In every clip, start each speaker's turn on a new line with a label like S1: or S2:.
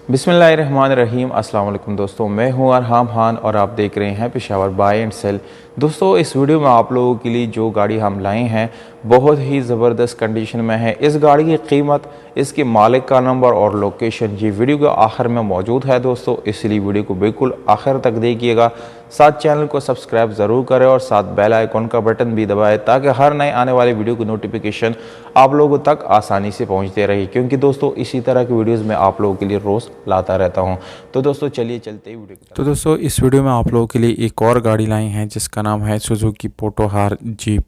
S1: बिस्मिल्लाहिर्रहमानिर्रहीम। अस्सलाम वालेकुम दोस्तों, मैं हूं अरहाम खान और आप देख रहे हैं पेशावर बाय एंड सेल। दोस्तों, इस वीडियो में आप लोगों के लिए जो गाड़ी हम लाए हैं बहुत ही ज़बरदस्त कंडीशन में है। इस गाड़ी की कीमत, इसके मालिक का नंबर और लोकेशन ये वीडियो के आखिर में मौजूद है दोस्तों, इसलिए वीडियो को बिल्कुल आखिर तक देखिएगा। साथ चैनल को सब्सक्राइब ज़रूर करें और साथ बेल आइकॉन का बटन भी दबाएं ताकि हर नए आने वाले वीडियो की नोटिफिकेशन आप लोगों तक आसानी से पहुंचते रहे, क्योंकि दोस्तों इसी तरह की वीडियोस में आप लोगों के लिए रोज़ लाता रहता हूं। तो दोस्तों चलिए चलते ही वीडियो की तरफ।
S2: तो दोस्तों इस वीडियो में आप लोगों के लिए एक और गाड़ी लाई हैं जिसका नाम है सुजुकी पोटोहार जीप।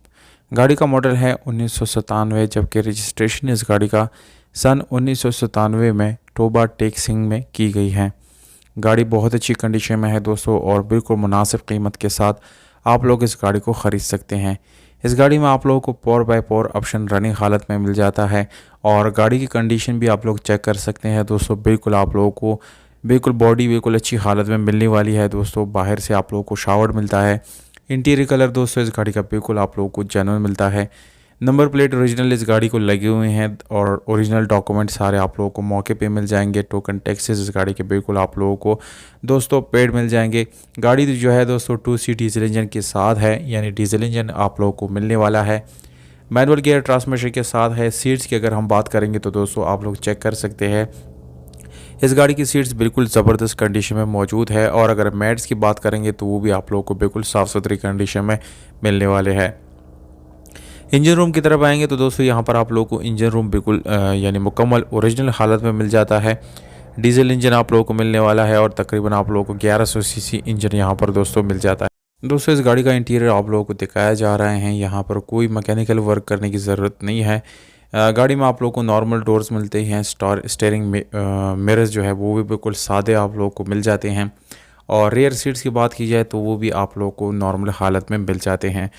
S2: गाड़ी का मॉडल है 1997, जबकि रजिस्ट्रेशन इस गाड़ी का सन 1997 में टोबा टेक्सिंग में की गई है। गाड़ी बहुत अच्छी कंडीशन में है दोस्तों और बिल्कुल मुनासिब कीमत के साथ आप लोग इस गाड़ी को ख़रीद सकते हैं। इस गाड़ी में आप लोगों को 4x4 ऑप्शन रनिंग हालत में मिल जाता है और गाड़ी की कंडीशन भी आप लोग चेक कर सकते हैं दोस्तों। बिल्कुल आप लोगों को बिल्कुल बॉडी बिल्कुल अच्छी हालत में मिलने वाली है दोस्तों। बाहर से आप लोगों को शावर मिलता है। इंटीरियर कलर दोस्तों इस गाड़ी का बिल्कुल आप लोगों को जेन्युइन मिलता है। नंबर प्लेट ओरिजिनल इस गाड़ी को लगे हुए हैं और ओरिजिनल डॉक्यूमेंट सारे आप लोगों को मौके पे मिल जाएंगे। टोकन टैक्सेस इस गाड़ी के बिल्कुल आप लोगों को दोस्तों पेड मिल जाएंगे। गाड़ी जो है दोस्तों 2C डीजल इंजन के साथ है, यानी डीजल इंजन आप लोगों को मिलने वाला है। मैनुअल गियर ट्रांसमिशन के साथ है। सीट्स की अगर हम बात करेंगे तो दोस्तों आप लोग चेक कर सकते हैं, इस गाड़ी की सीट्स बिल्कुल ज़बरदस्त कंडीशन में मौजूद है। और अगर मैट्स की बात करेंगे तो वो भी आप लोगों को बिल्कुल साफ़ सुथरी कंडीशन में मिलने वाले हैं। इंजन रूम की तरफ आएंगे तो दोस्तों यहाँ पर आप लोगों को इंजन रूम बिल्कुल यानी मुकम्मल ओरिजिनल हालत में मिल जाता है। डीजल इंजन आप लोगों को मिलने वाला है और तकरीबन आप लोगों को 1100 सीसी इंजन यहाँ पर दोस्तों मिल जाता है। दोस्तों इस गाड़ी का इंटीरियर आप लोगों को दिखाया जा रहे हैं। यहाँ पर कोई मैकेनिकल वर्क करने की ज़रूरत नहीं है। गाड़ी में आप लोगों को नॉर्मल डोर्स मिलते हैं। स्टेयरिंग मिरर्स जो है वो भी बिल्कुल सादे आप लोगों को मिल जाते हैं। और रेयर सीट्स की बात की जाए तो वो भी आप लोगों को नॉर्मल हालत में मिल जाते हैं।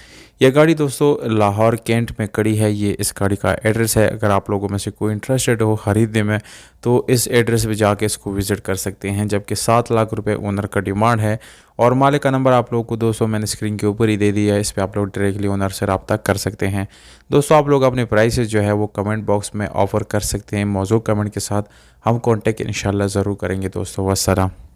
S2: यह गाड़ी दोस्तों लाहौर कैंट में खड़ी है। ये इस गाड़ी का एड्रेस है। अगर आप लोगों में से कोई इंटरेस्टेड हो ख़रीदने में तो इस एड्रेस पे जाके इसको विज़िट कर सकते हैं। जबकि 7 लाख रुपए ओनर का डिमांड है और मालिक का नंबर आप लोगों को दोस्तों मैंने स्क्रीन के ऊपर ही दे दिया है। इस पर आप लोग डायरेक्टली ओनर से रब्ता कर सकते हैं। दोस्तों आप लोग अपने प्राइसेस जो है वो कमेंट बॉक्स में ऑफ़र कर सकते हैं। मौजूद कमेंट के साथ हम कॉन्टेक्ट इंशाल्लाह ज़रूर करेंगे दोस्तों। वस्सलाम।